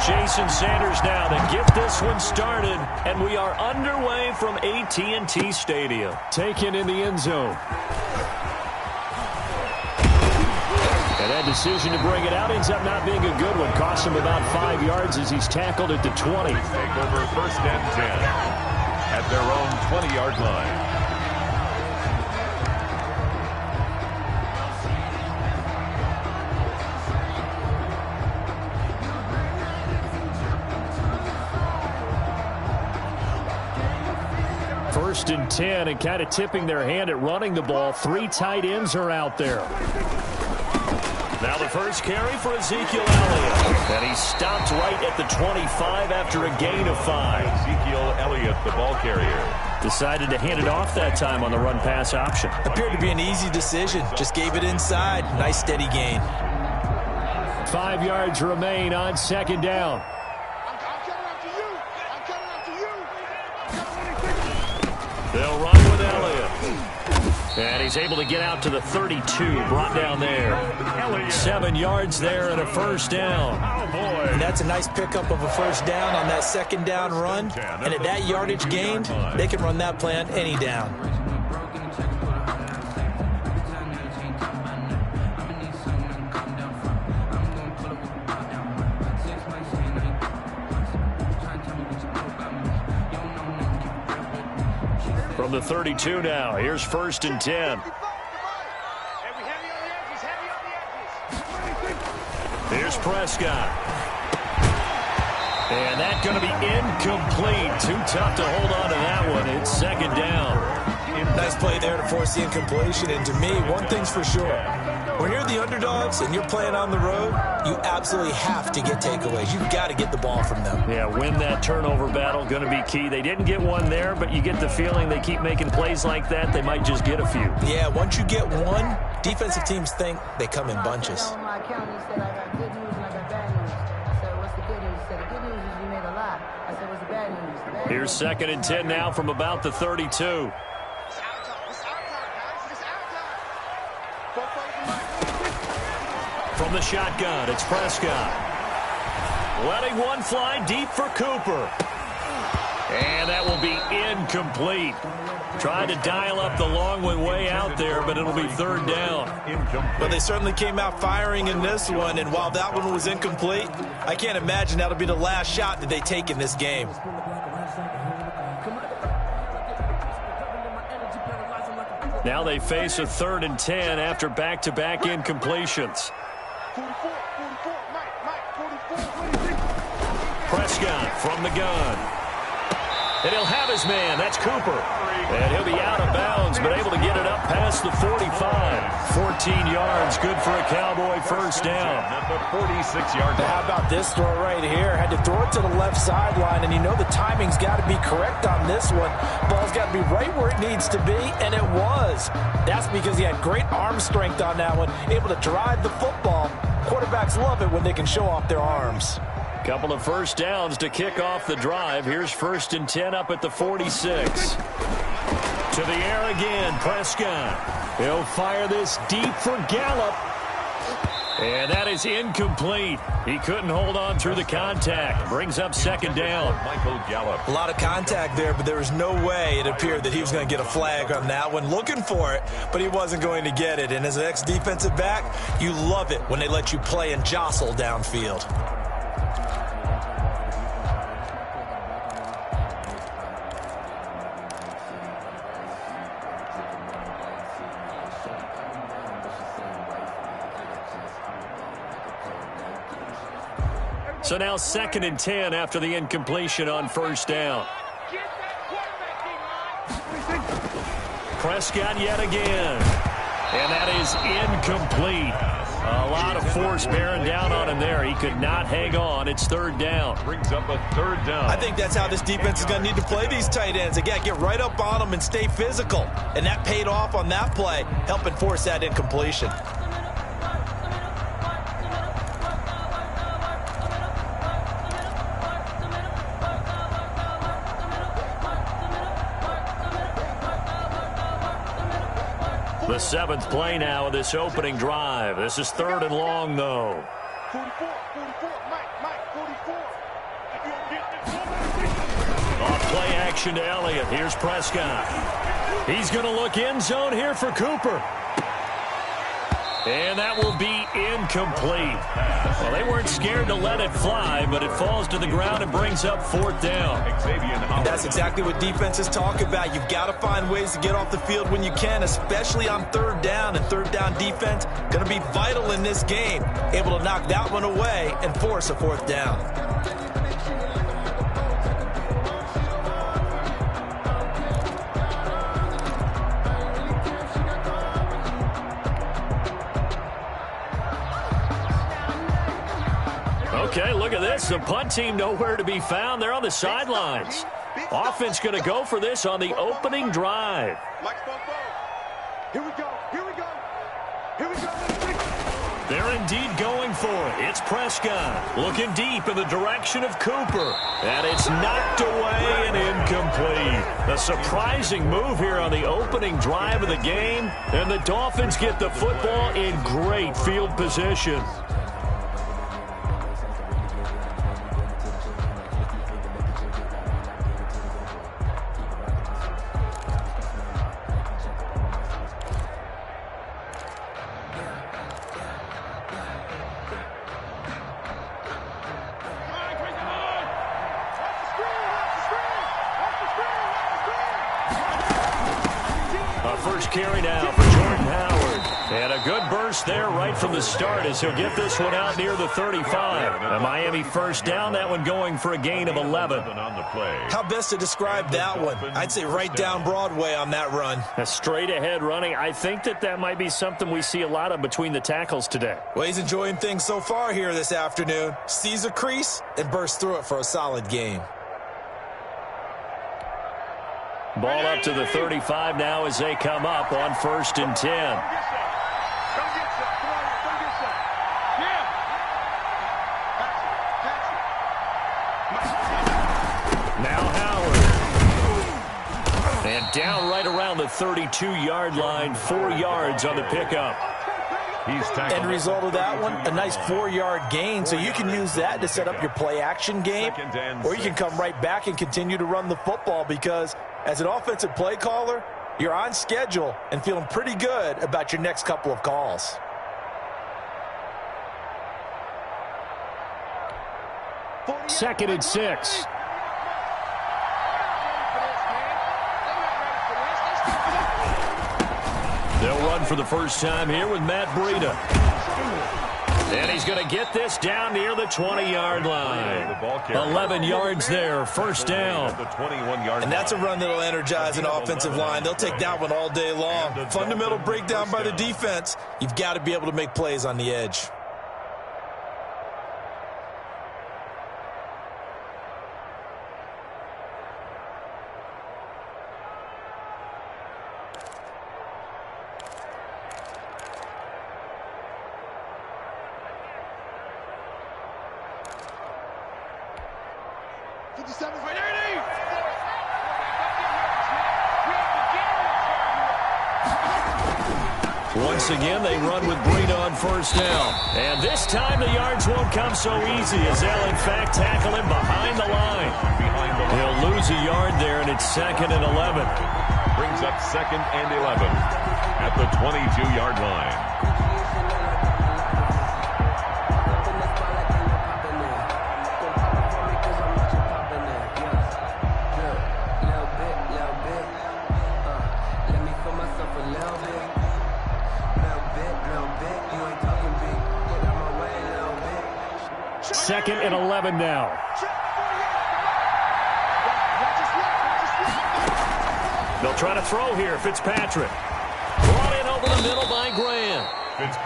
Jason Sanders now to get this one started, and we are underway from AT&T Stadium. Taken in the end zone. And that decision to bring it out ends up not being a good one. Cost him about 5 yards as he's tackled at the 20. Take over 1st and 10 at their own 20-yard line. First and 10, and kind of tipping their hand at running the ball. 3 tight ends are out there. Now the first carry for Ezekiel Elliott. And he's stopped right at the 25 after a gain of 5. Ezekiel Elliott, the ball carrier. Decided to hand it off that time on the run-pass option. Appeared to be an easy decision. Just gave it inside. Nice steady gain. 5 yards remain on 2nd down. They'll run with Elliott. And he's able to get out to the 32, brought down there. 7 yards there and a 1st down. And that's a nice pickup of a 1st down on that 2nd down run. And at that yardage gained, they can run that play on any down. From the 32 now, here's 1st and 10. Here's Prescott. And that's going to be incomplete. Too tough to hold on to that one. It's 2nd down. Nice play there to force the incompletion. And to me, one thing's for sure. When you're the underdogs and you're playing on the road, you absolutely have to get takeaways. You've got to get the ball from them. Yeah, win that turnover battle, going to be key. They didn't get one there, but you get the feeling they keep making plays like that, they might just get a few. Yeah, once you get one, defensive teams think they come in bunches. Here's 2nd and 10 now from about the 32. From the shotgun, it's Prescott. Letting one fly deep for Cooper. And that will be incomplete. Tried to dial up the long one way out there, but it'll be 3rd down. But they certainly came out firing in this one, and while that one was incomplete, I can't imagine that'll be the last shot that they take in this game. Now they face a 3rd and 10 after back-to-back incompletions. Prescott from the gun. And he'll have his man. That's Cooper. And he'll be out of bounds, but able to get it up past the 45. 14 yards, good for a Cowboy 1st down. At the 46-yard line. How about this throw right here? Had to throw it to the left sideline, and you know the timing's got to be correct on this one. Ball's got to be right where it needs to be, and it was. That's because he had great arm strength on that one, able to drive the football. Quarterbacks love it when they can show off their arms. Couple of 1st downs to kick off the drive. Here's 1st and 10 up at the 46. To the air again, Prescott. He'll fire this deep for Gallup. And that is incomplete. He couldn't hold on through the contact. Brings up 2nd down. Michael Gallup. A lot of contact there, but there was no way it appeared that he was going to get a flag on that one. Looking for it, but he wasn't going to get it. And as an ex-defensive back, you love it when they let you play and jostle downfield. So now 2nd and 10 after the incompletion on 1st down. Prescott yet again. And that is incomplete. A lot of force bearing down on him there. He could not hang on. It's 3rd down. Brings up a 3rd down. I think that's how this defense is going to need to play these tight ends. They got to get right up on them and stay physical. And that paid off on that play, helping force that incompletion. The 7th play now of this opening drive. This is 3rd and long, though. 44, Mike, 44. action to Elliott. Here's Prescott. He's going to look end zone here for Cooper. And that will be incomplete. Well, they weren't scared to let it fly, but it falls to the ground and brings up 4th down. That's exactly what defenses talk about. You've got to find ways to get off the field when you can, especially on 3rd down. And 3rd down defense going to be vital in this game. Able to knock that one away and force a 4th down. Okay, look at this. The punt team nowhere to be found. They're on the sidelines. Offense going to go for this on the opening drive. Here we go. Here we go. Here we go. They're indeed going for it. It's Prescott looking deep in the direction of Cooper. And it's knocked away and incomplete. A surprising move here on the opening drive of the game. And the Dolphins get the football in great field position. First carry now for Jordan Howard. And a good burst there right from the start as he'll get this one out near the 35. A Miami first down, that one going for a gain of 11. How best to describe that one? I'd say right down Broadway on that run. A straight ahead running. I think that might be something we see a lot of between the tackles today. Well, he's enjoying things so far here this afternoon. Sees a crease and bursts through it for a solid game. Ball up to the 35 now as they come up on 1st and 10. Now Howard. And down right around the 32-yard line, 4 yards on the pickup. End result of that one, a nice 4-yard gain, so you can use that to set up your play-action game, or you can come right back and continue to run the football because as an offensive play caller, you're on schedule and feeling pretty good about your next couple of calls. Second and 6. They'll run for the first time here with Matt Breida. And he's going to get this down near the 20-yard line. 11 yards there, first down. And that's a run that'll energize an offensive line. They'll take that one all day long. Fundamental breakdown by the defense. You've got to be able to make plays on the edge. Once again, they run with Breida on first down. And this time the yards won't come so easy as they'll, in fact, tackle him behind the line. He'll lose a yard there, and it's 2nd and 11. Brings up 2nd and 11 at the 22-yard line. Second and 11 now. They'll try to throw here. Fitzpatrick. Brought in over the middle by Graham.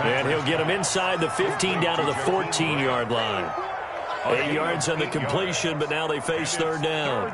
And he'll get him inside the 15 down to the 14-yard line. 8 yards on the completion, but now they face 3rd down.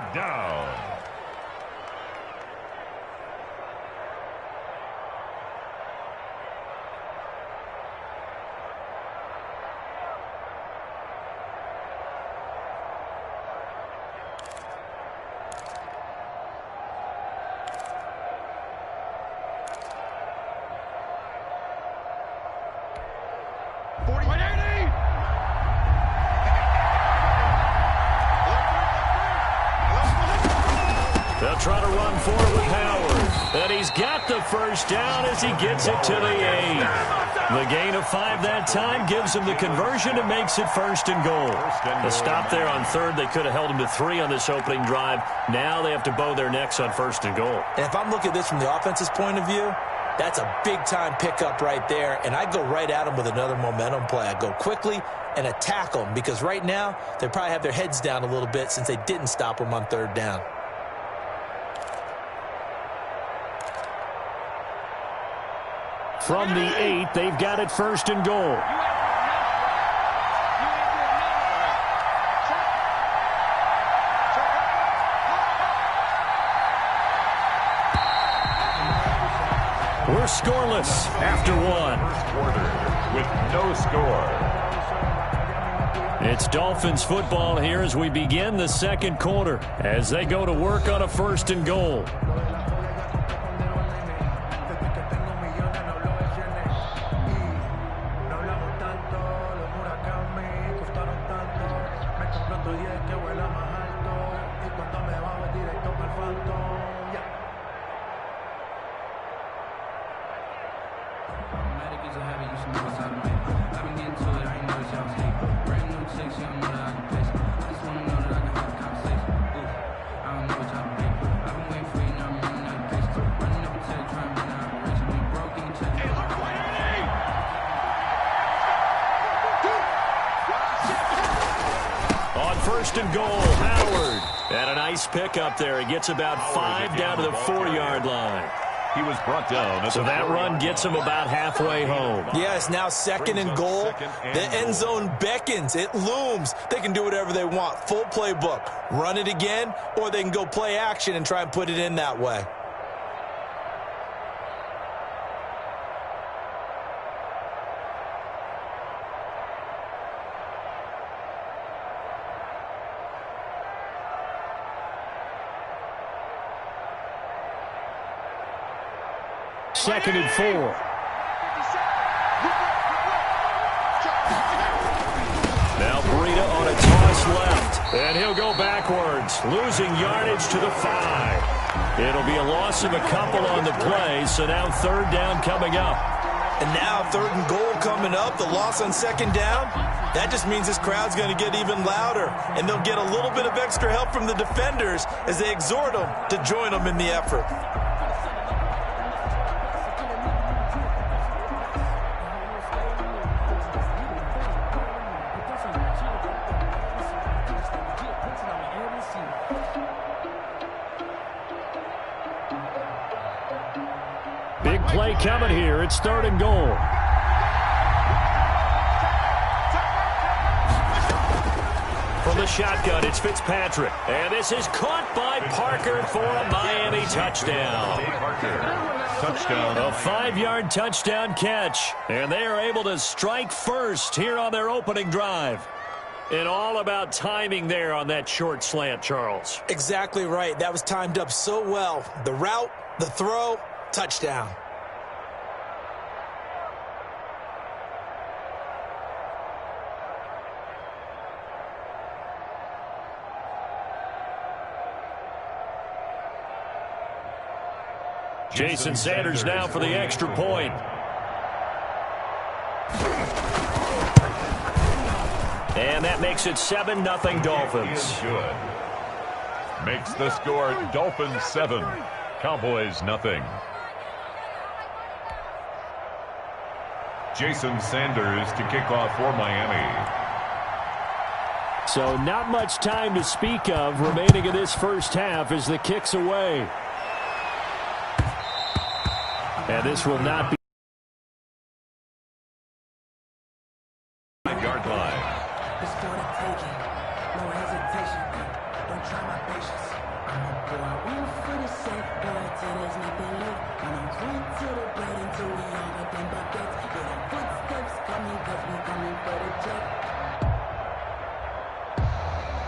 They'll try to run forward with Howard. And he's got the first down as he gets it to the 8. The gain of 5 that time gives him the conversion and makes it 1st and goal. A stop there on 3rd. They could have held him to 3 on this opening drive. Now they have to bow their necks on 1st and goal. And if I'm looking at this from the offense's point of view, that's a big-time pickup right there, and I go right at them with another momentum play. I go quickly and attack them because right now they probably have their heads down a little bit since they didn't stop them on 3rd down. From the 8, they've got it 1st and goal. We're scoreless after 1. First quarter with no score. It's Dolphins football here as we begin the 2nd quarter as they go to work on a 1st and goal. On 1st and goal, Howard. And a nice pick up there. He gets about 5 down to the 4-yard line. He was brought down. So that run gets him about halfway home. Yeah, it's now 2nd and goal. The end zone beckons. It looms. They can do whatever they want. Full playbook. Run it again, or they can go play action and try and put it in that way. Second and 4. Now Breida on a toss left. And he'll go backwards, losing yardage to the 5. It'll be a loss of a couple on the play, so now 3rd down coming up. And now 3rd and goal coming up. The loss on 2nd down. That just means this crowd's going to get even louder. And they'll get a little bit of extra help from the defenders as they exhort them to join them in the effort. Big play coming here. It's 3rd and goal. From the shotgun, it's Fitzpatrick. And this is caught by Parker for a Miami touchdown. Touchdown. A 5-yard touchdown catch. And they are able to strike first here on their opening drive. And all about timing there on that short slant, Charles. Exactly right. That was timed up so well. The route, the throw, touchdown. Jason Sanders now for the extra point. And that makes it 7-0 Dolphins. Good. Makes the score Dolphins 7, Cowboys nothing. Jason Sanders to kick off for Miami. So not much time to speak of remaining in this first half as the kick's away. And this will not be. Yard line. It's for the taking. No hesitation. Don't try my patience. I'm a boy. One for the safe boy till there's nothing left. And I'm run to the bed until we all got them buckets. Yeah, the footsteps coming cause we coming for the check.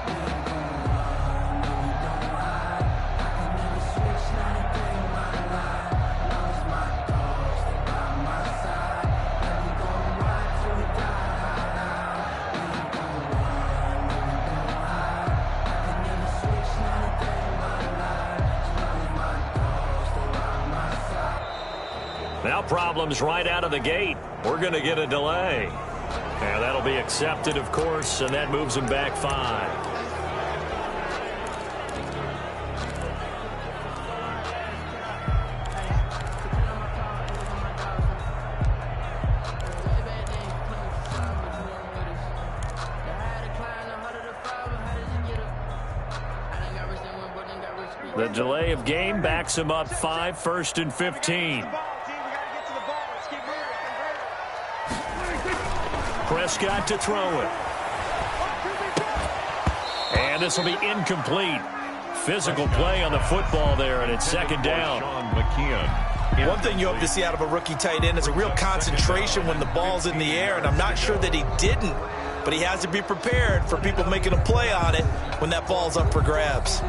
We ain't gon' run, no we don't hide. I can never switch, not a day in my life. Lost my cause, Well, problems right out of the gate. We're going to get a delay. And that'll be accepted, of course, and that moves them back 5. The delay of game backs him up 5, 1st and 15. Prescott to throw it. And this will be incomplete. Physical play on the football there, and it's 2nd down. One thing you hope to see out of a rookie tight end is a real concentration when the ball's in the air, and I'm not sure that he didn't, but he has to be prepared for people making a play on it when that ball's up for grabs.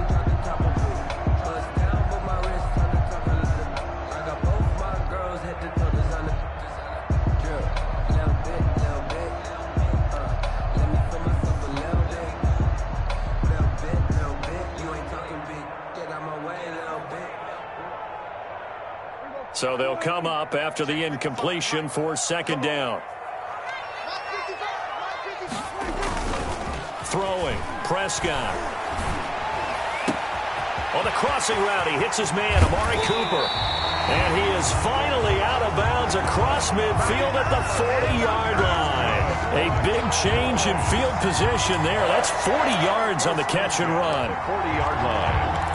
So they'll come up after the incompletion for 2nd down. Throwing, Prescott. On the crossing route, he hits his man, Amari Cooper. And he is finally out of bounds across midfield at the 40-yard line. A big change in field position there. That's 40 yards on the catch and run. 40-yard line.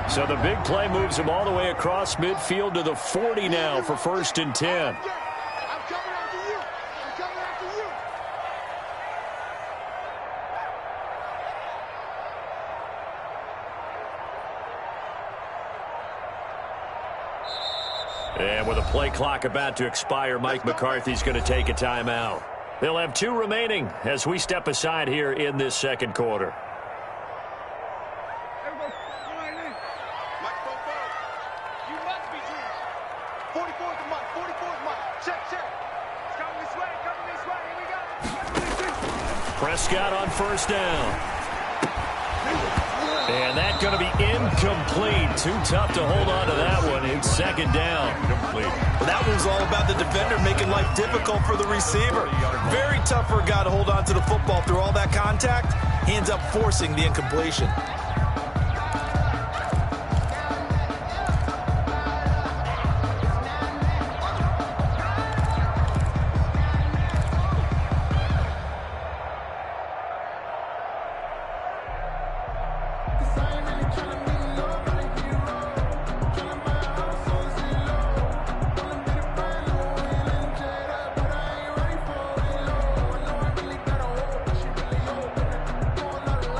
So the big play moves him all the way across midfield to the 40 now for 1st and 10. And with a play clock about to expire, Mike McCarthy's going to take a timeout. They'll have 2 remaining as we step aside here in this 2nd quarter. Prescott on 1st down. And that's going to be incomplete. Too tough to hold on to that one. It's 2nd down. Well, that one's all about the defender making life difficult for the receiver. Very tough for a guy to hold on to the football through all that contact. He ends up forcing the incompletion.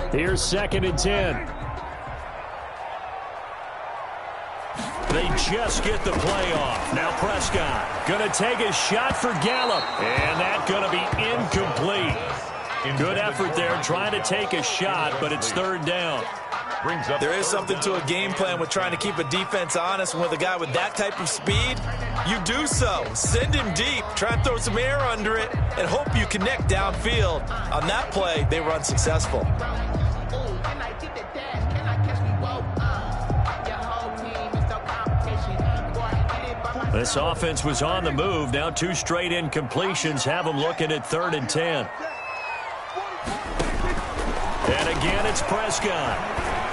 Here's 2nd and 10. They just get the play off. Now Prescott going to take a shot for Gallup. And that's going to be incomplete. Good effort there trying to take a shot, but it's 3rd down. There is something to a game plan with trying to keep a defense honest. And with a guy with that type of speed, you do so. Send him deep, try and throw some air under it, and hope you connect downfield. On that play, they were unsuccessful. This offense was on the move. Now 2 straight incompletions have them looking at 3rd and 10. And again, it's Prescott.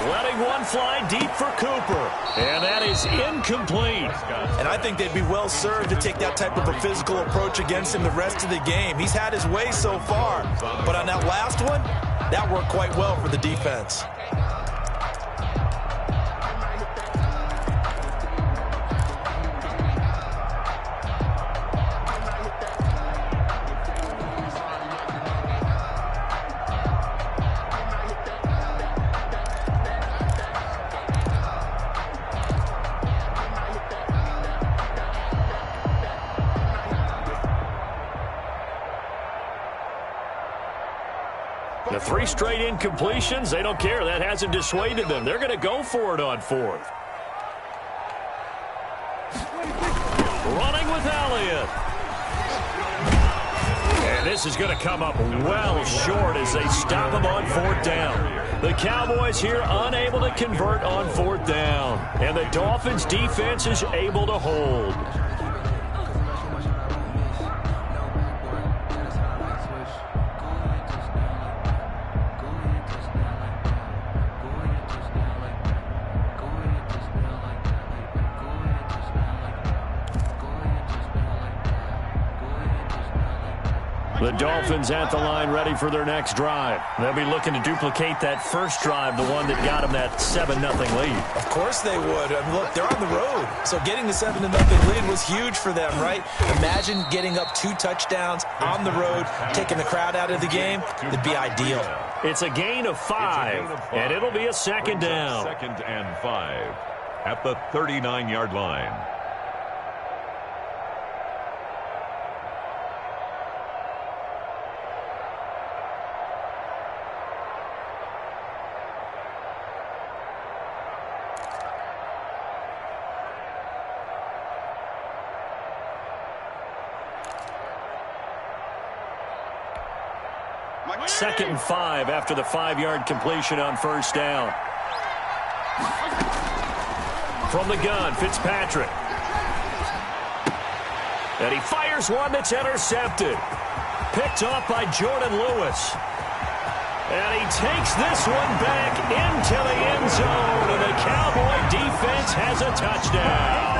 Letting one fly deep for Cooper. And that is incomplete. And I think they'd be well served to take that type of a physical approach against him the rest of the game. He's had his way so far. But on that last one, that worked quite well for the defense. The 3 straight incompletions, they don't care. That hasn't dissuaded them. They're going to go for it on 4th. Running with Elliott. And And this is going to come up well short as they stop him on 4th down. The Cowboys here unable to convert on 4th down. And the Dolphins defense is able to hold. The Dolphins at the line ready for their next drive. They'll be looking to duplicate that first drive, the one that got them that 7-0 lead. Of course they would. I mean, look, they're on the road. So getting the 7-0 lead was huge for them, right? Imagine getting up 2 touchdowns on the road, taking the crowd out of the game. It'd be ideal. It's a gain of 5, and it'll be a 2nd down. 2nd and 5 at the 39-yard line. Second and 5 after the 5-yard completion on 1st down. From the gun, Fitzpatrick. And he fires one that's intercepted. Picked off by Jordan Lewis. And he takes this one back into the end zone. And the Cowboy defense has a touchdown.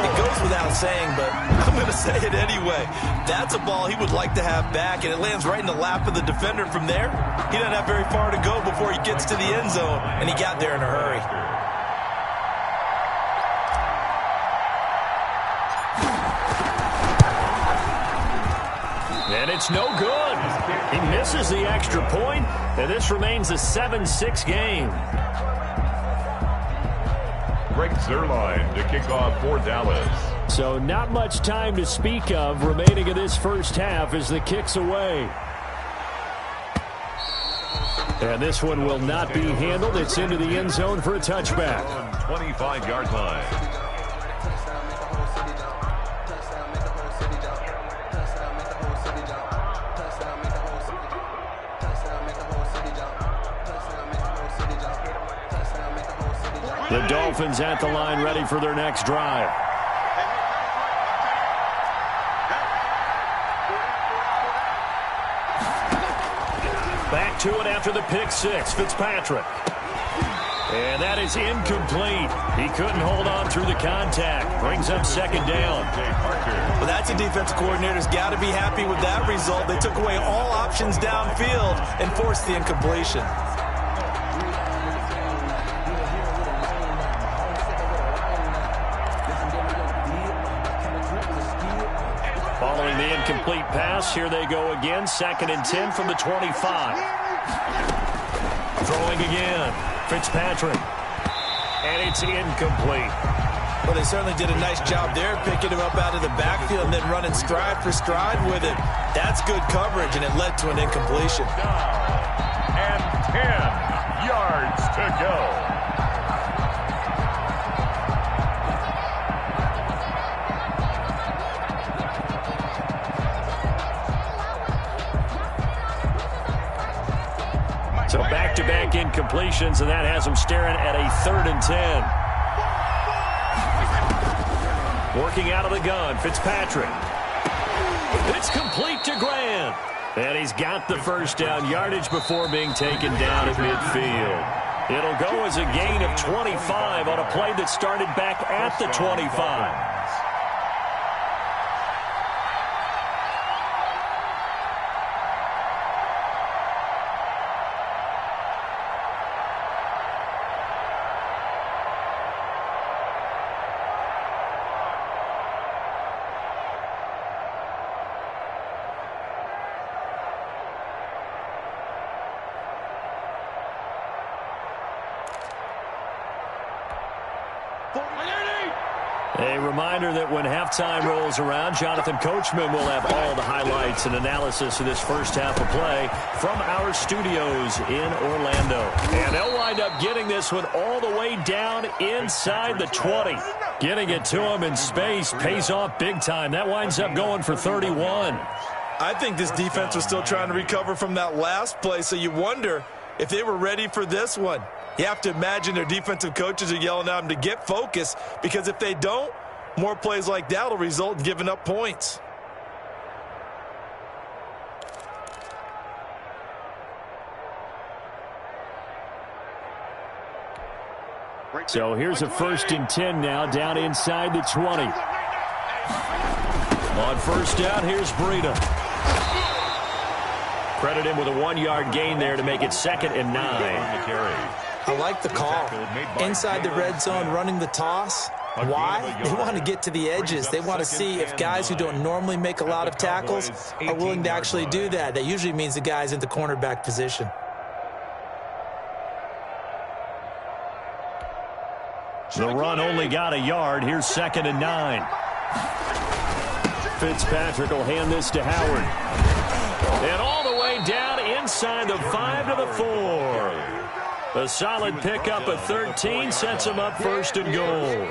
It goes without saying, but I'm going to say it anyway. That's a ball he would like to have back, and it lands right in the lap of the defender from there. He doesn't have very far to go before he gets to the end zone, and he got there in a hurry. And it's no good. He misses the extra point, and this remains a 7-6 game. Greg Zuerlein to kick off for Dallas. So not much time to speak of remaining in this first half as the kick's away. And this one will not be handled. It's into the end zone for a touchback. 25-yard line. The Dolphins at the line ready for their next drive. Back to it after the pick 6, Fitzpatrick. And that is incomplete. He couldn't hold on through the contact. Brings up 2nd down. Well, that's a defensive coordinator's got to be happy with that result. They took away all options downfield and forced the incompletion. Following the incomplete pass, here they go again. 2nd and 10 from the 25. Throwing again. Fitzpatrick. And it's incomplete. Well, they certainly did a nice job there, picking him up out of the backfield and then running stride for stride with it. That's good coverage, and it led to an incompletion. And 10 yards to go. So back-to-back incompletions, and that has them staring at a 3rd and 10. Working out of the gun, Fitzpatrick. It's complete to Grant. And he's got the first down yardage before being taken down at midfield. It'll go as a gain of 25 on a play that started back at the 25. A reminder that when halftime rolls around, Jonathan Coachman will have all the highlights and analysis of this first half of play from our studios in Orlando. And they'll wind up getting this one all the way down inside the 20. Getting it to him in space pays off big time. That winds up going for 31. I think this defense was still trying to recover from that last play, so you wonder if they were ready for this one. You have to imagine their defensive coaches are yelling at them to get focused, because if they don't, more plays like that will result in giving up points. So here's a 1st and 10 now, down inside the 20. On 1st down, here's Breida. Credit him with a 1-yard gain there to make it 2nd and 9. I like the call. Inside the red zone, running the toss. Why? They want to get to the edges. They want to see if guys who don't normally make a lot of tackles are willing to actually do that. That usually means the guy's in the cornerback position. The run only got a yard. Here's 2nd and 9. Fitzpatrick will hand this to Howard. And all the way down inside the 5 to the 4. A solid pickup of 13 sets him up 1st and goal.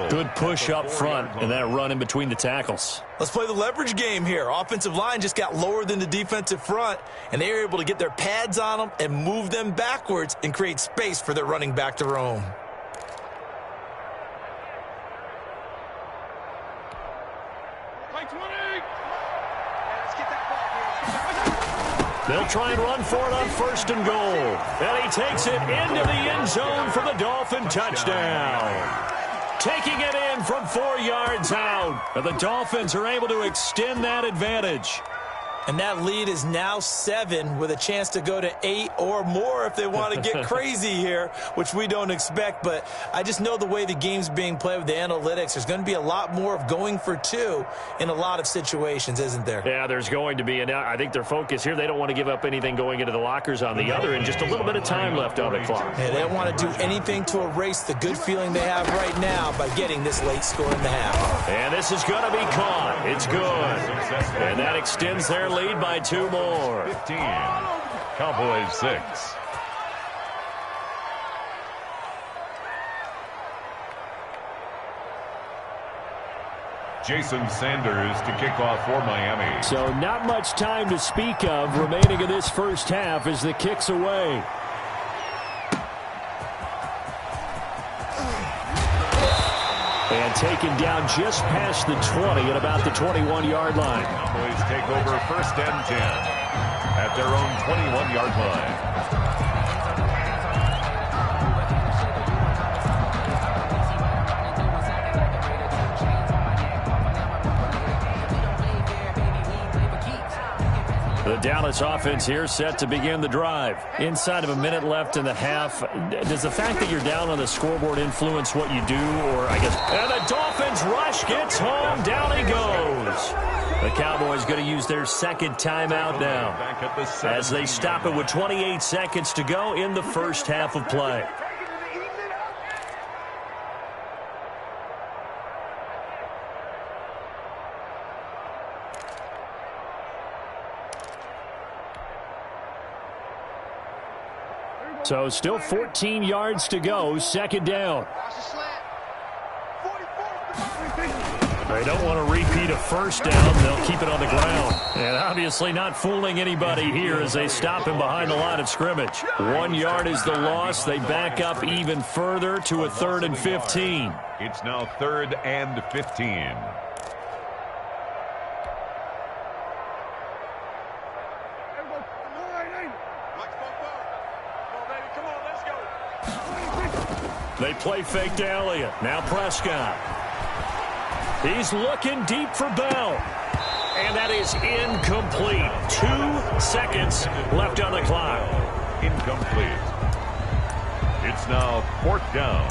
Good push up front and that run in between the tackles. Let's play the leverage game here. Offensive line just got lower than the defensive front, and they were able to get their pads on them and move them backwards and create space for their running back to roam. They'll try and run for it on 1st and goal. And he takes it into the end zone for the Dolphin touchdown. Taking it in from 4 yards out. And the Dolphins are able to extend that advantage. And that lead is now 7 with a chance to go to 8 or more if they want to get crazy here, which we don't expect. But I just know the way the game's being played with the analytics, there's going to be a lot more of going for 2 in a lot of situations, isn't there? Yeah, there's going to be. And I think their focus here, they don't want to give up anything going into the lockers on the other, and just a little bit of time left on the clock. Yeah, they don't want to do anything to erase the good feeling they have right now by getting this late score in the half. And this is going to be caught. It's good. And that extends their lead by 2 more. 15. Cowboys 6. Jason Sanders to kick off for Miami. So not much time to speak of remaining in this first half as the kick's away. And taken down just past the 20 at about the 21-yard line. Cowboys take over 1st and 10 at their own 21-yard line. The Dallas offense here set to begin the drive. Inside of a minute left in the half. Does the fact that you're down on the scoreboard influence what you do? Or I guess. And the Dolphins rush gets home. Down he goes. The Cowboys going to use their 2nd timeout now as they stop it with 28 seconds to go in the first half of play. So still 14 yards to go, 2nd down. They don't want to repeat a 1st down. They'll keep it on the ground. And obviously not fooling anybody here as they stop him behind the line of scrimmage. 1 yard is the loss. They back up even further to a 3rd and 15. It's now 3rd and 15. They play fake to Elliott. Now Prescott. He's looking deep for Bell. And that is incomplete. 2 seconds left on the clock. Incomplete. It's now 4th down.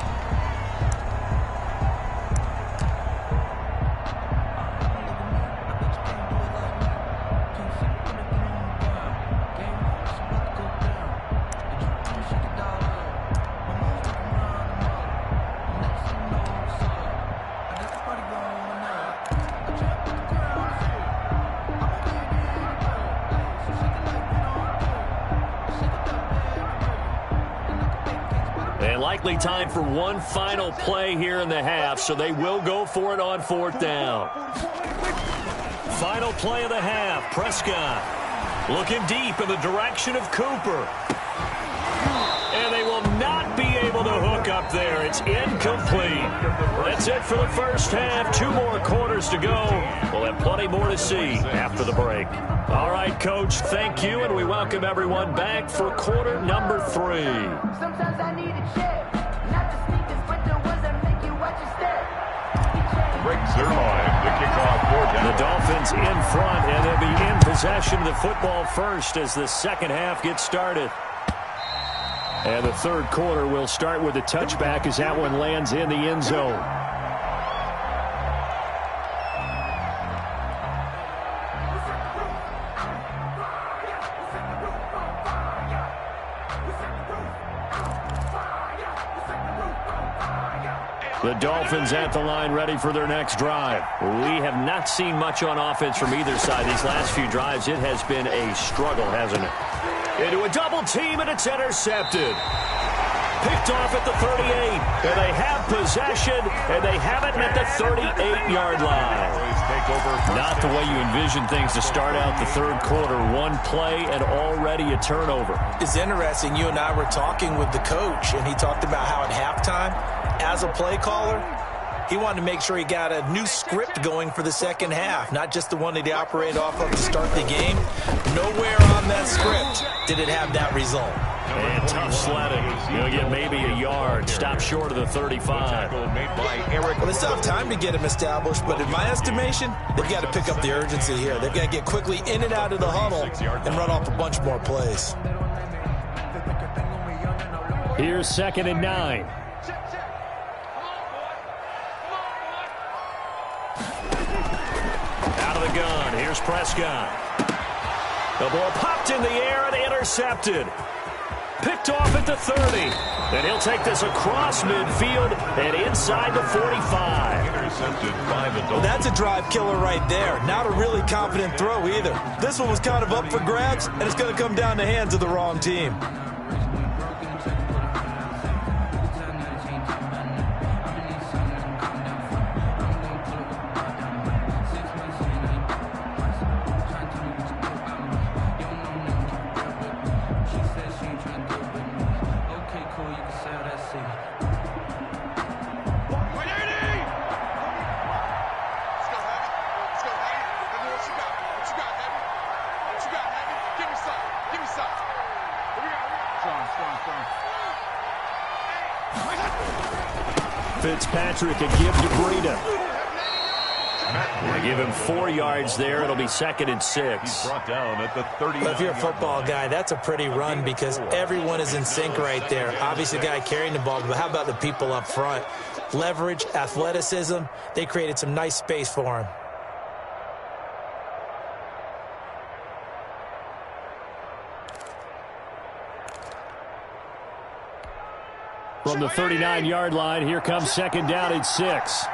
Likely time for one final play here in the half, so they will go for it on 4th down. Final play of the half. Prescott looking deep in the direction of Cooper. And they will not be able to hook up there. It's incomplete. That's it for the first half. 2 more quarters to go. We'll have plenty more to see after the break. All right, Coach, thank you, and we welcome everyone back for quarter number 3. Sometimes I need a check. Not the sneakers, but the ones that make you watch your step. Break Zerline to kick off 4 down. The Dolphins in front, and they'll be in possession of the football first as the second half gets started. And the third quarter will start with a touchback as that one lands in the end zone. The Dolphins at the line ready for their next drive. We have not seen much on offense from either side these last few drives. It has been a struggle, hasn't it? Into a double team, and it's intercepted. Picked off at the 38. And they have possession, and they have it at the 38-yard line. Not the way you envision things to start out the third quarter. One play and already a turnover. It's interesting. You and I were talking with the coach, and he talked about how at halftime, as a play caller, he wanted to make sure he got a new script going for the second half, not just the one that he operated off of to start the game. Nowhere on that script did it have that result. And tough sledding. He'll get maybe a yard. Stop short of the 35. Well, they still have time to get him established, but in my estimation, they've got to pick up the urgency here. They've got to get quickly in and out of the huddle and run off a bunch more plays. Here's 2nd and 9. Out of the gun. Here's Prescott. The ball popped in the air and intercepted. Picked off at the 30. And he'll take this across midfield and inside the 45. Intercepted by the Dolphins. Well, that's a drive killer right there. Not a really confident throw either. This one was kind of up for grabs, and it's going to come down the hands of the wrong team. Fitzpatrick a give to Breida. They give him 4 yards there. It'll be 2nd and 6. He's brought down at the 30. Well, if you're a football guy, that's a pretty run because everyone is in sync right there. Obviously, the guy carrying the ball, but how about the people up front? Leverage, athleticism, they created some nice space for him. From the 39-yard line, here comes 2nd down and 6.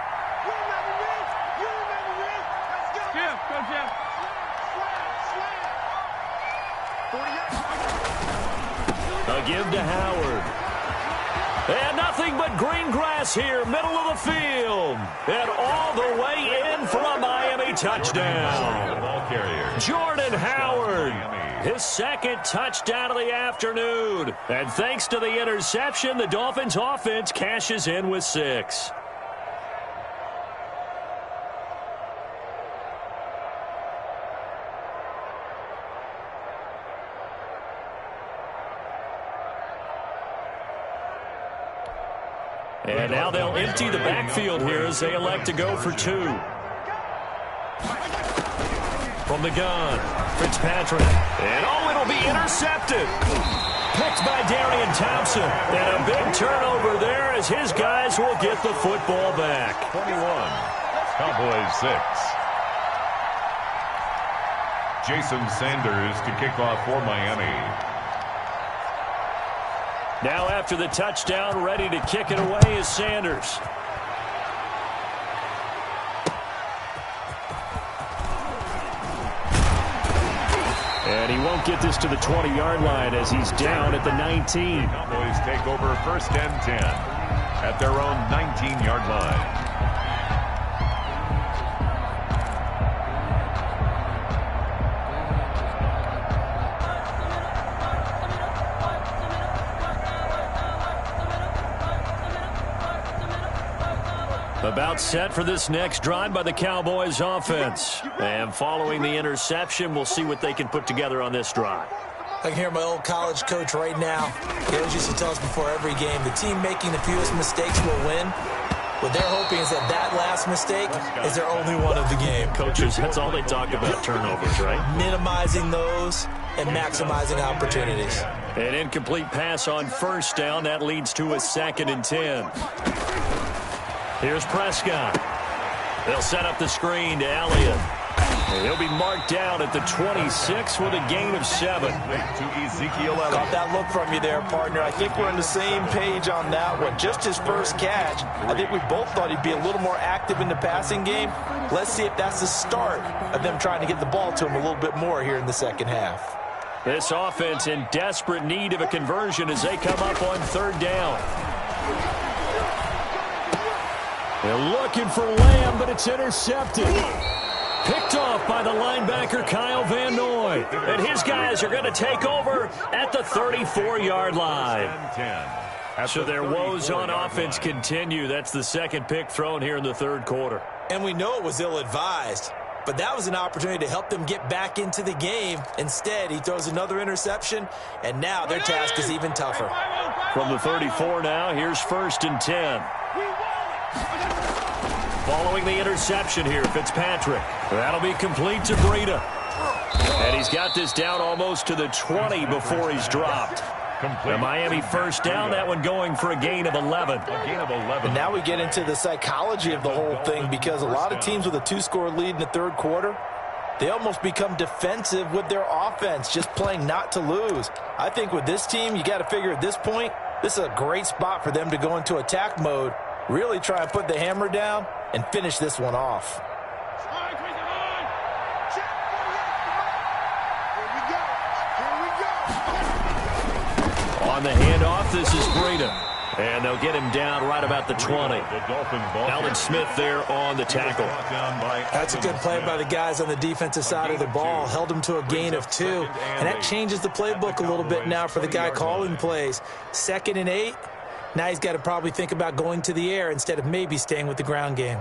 A give to Howard. And nothing but green grass here, middle of the field. And all the way in for a Miami touchdown. Ball carrier. Jordan Howard. His 2nd touchdown of the afternoon. And thanks to the interception, the Dolphins offense cashes in with 6. And now they'll empty the backfield here as they elect to go for 2. From the gun, Fitzpatrick. And it'll be intercepted. Picked by Darian Thompson. And a big turnover there as his guys will get the football back. 21. Cowboys 6. Jason Sanders to kick off for Miami. Now after the touchdown, ready to kick it away is Sanders. And he won't get this to the 20-yard line as he's down at the 19. Cowboys take over 1st and 10 at their own 19-yard line. About set for this next drive by the Cowboys offense. And following the interception, we'll see what they can put together on this drive. I can hear my old college coach right now. He always used to tell us before every game, the team making the fewest mistakes will win. What they're hoping is that last mistake is their only one of the game. Coaches, that's all they talk about, turnovers, right? Minimizing those and maximizing opportunities. An incomplete pass on first down. That leads to a 2nd and 10. Here's Prescott. They'll set up the screen to Elliott. And he'll be marked down at the 26 with a gain of 7. To Ezekiel Elliott. Got that look from you there, partner. I think we're on the same page on that one. Just his first catch. I think we both thought he'd be a little more active in the passing game. Let's see if that's the start of them trying to get the ball to him a little bit more here in the second half. This offense in desperate need of a conversion as they come up on 3rd down. They're looking for Lamb, but it's intercepted. Picked off by the linebacker, Kyle Van Noy. And his guys are going to take over at the 34-yard line. So their woes on offense continue. That's the 2nd pick thrown here in the 3rd quarter. And we know it was ill-advised, but that was an opportunity to help them get back into the game. Instead, he throws another interception, and now their task is even tougher. From the 34 now, here's 1st and 10. Following the interception here, Fitzpatrick. That'll be complete to Breida. And he's got this down almost to the 20 before he's dropped. The Miami first down, that one going for a gain of 11. And now we get into the psychology of the whole thing, because a lot of teams with a 2-score lead in the 3rd quarter, they almost become defensive with their offense, just playing not to lose. I think with this team, you got to figure at this point, this is a great spot for them to go into attack mode, really try and put the hammer down and finish this one off. On the handoff, this is Breida. And they'll get him down right about the 20. Alvin Smith there on the tackle. That's a good play by the guys on the defensive side of the ball. Held him to a gain of 2. And that changes the playbook a little bit now for the guy calling plays. 2nd and 8. Now he's got to probably think about going to the air instead of maybe staying with the ground game.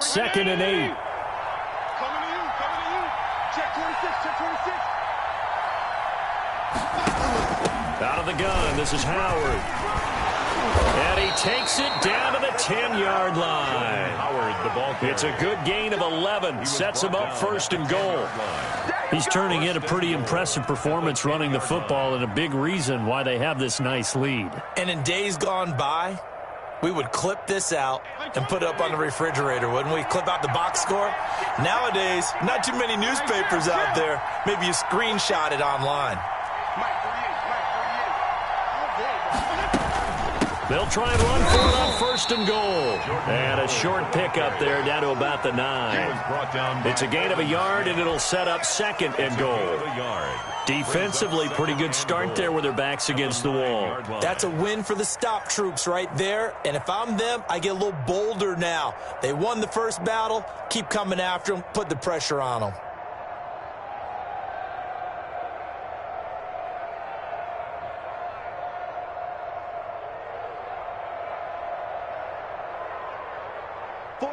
Second and 8. Coming to you. Check 26, check 26. Out of the gun, this is Howard. And he takes it down to the 10-yard line. Howard, the ball carrier. It's a good gain of 11. Sets him up 1st and goal. He's turning in a pretty impressive performance running the football, and a big reason why they have this nice lead. And in days gone by, we would clip this out and put it up on the refrigerator, wouldn't we? Clip out the box score. Nowadays, not too many newspapers out there. Maybe you screenshot it online. They'll try and run for it on 1st and goal. And a short pickup there down to about the 9. It's a gain of a yard, and it'll set up 2nd and goal. Defensively, pretty good start there with their backs against the wall. That's a win for the stop troops right there. And if I'm them, I get a little bolder now. They won the first battle. Keep coming after them. Put the pressure on them.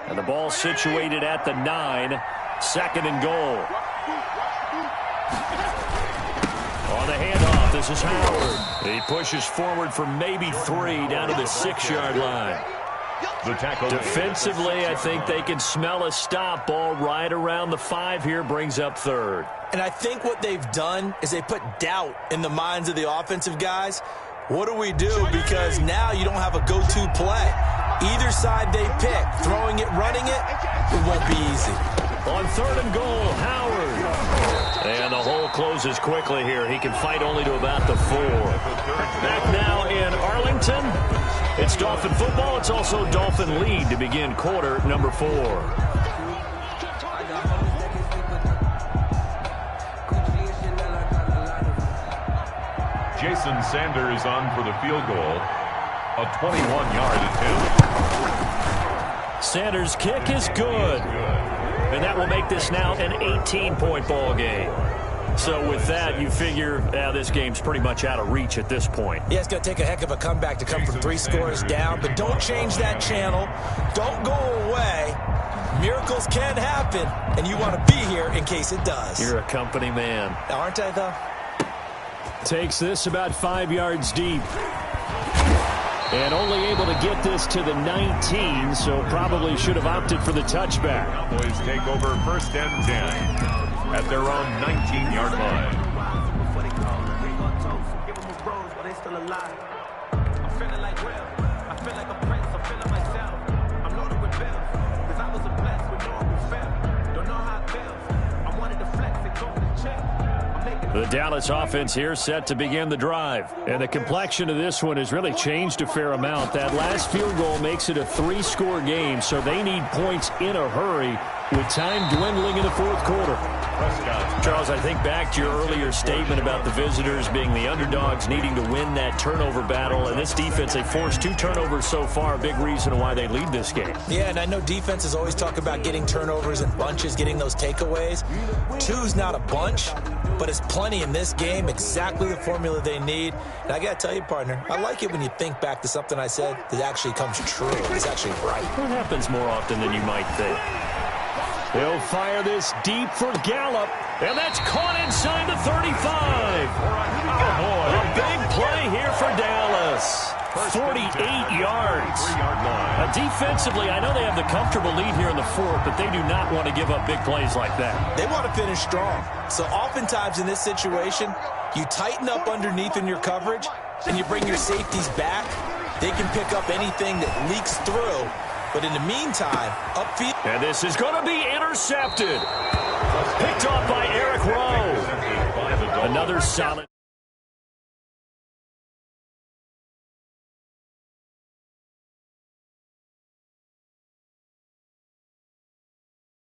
And the ball situated at the 9. 2nd and goal. On the handoff, this is Howard. He pushes forward for maybe 3 down to the 6-yard line. The tackle. Defensively, I think they can smell a stop. Ball right around the 5 here, brings up 3rd. And I think what they've done is they put doubt in the minds of the offensive guys. What do we do? Because now you don't have a go-to play. Either side they pick, throwing it, running it, it won't be easy. On 3rd and goal, Howard. And the hole closes quickly here. He can fight only to about the 4. Back now in Arlington. It's Dolphin football. It's also Dolphin lead to begin quarter number 4. Jason Sanders on for the field goal. A 21-yard attempt. Sanders' kick is good. And that will make this now an 18-point ball game. So with that, you figure this game's pretty much out of reach at this point. Yeah, it's going to take a heck of a comeback to come from 3 scores down, but don't change that channel. Don't go away. Miracles can happen, and you want to be here in case it does. You're a company man. Aren't I, though? Takes this about 5 yards deep. And only able to get this to the 19, so probably should have opted for the touchback. Cowboys take over 1st and 10 at their own 19-yard line. The Dallas offense here set to begin the drive. And the complexion of this one has really changed a fair amount. That last field goal makes it a 3-score game, so they need points in a hurry with time dwindling in the 4th quarter. Charles, I think back to your earlier statement about the visitors being the underdogs needing to win that turnover battle. And this defense, they forced 2 turnovers so far, a big reason why they lead this game. Yeah, and I know defenses always talk about getting turnovers in bunches, getting those takeaways. 2's not a bunch, but it's plenty in this game, exactly the formula they need. And I got to tell you, partner, I like it when you think back to something I said that actually comes true. It's actually right. What happens more often than you might think? He'll fire this deep for Gallup, and that's caught inside the 35. Oh, boy, a big play here for Dallas. 48 yards. Defensively, I know they have the comfortable lead here in the 4th, but they do not want to give up big plays like that. They want to finish strong. So oftentimes in this situation, you tighten up underneath in your coverage, and you bring your safeties back. They can pick up anything that leaks through. But in the meantime, upfield. And this is going to be intercepted. Picked off by Eric Rowe. Another solid.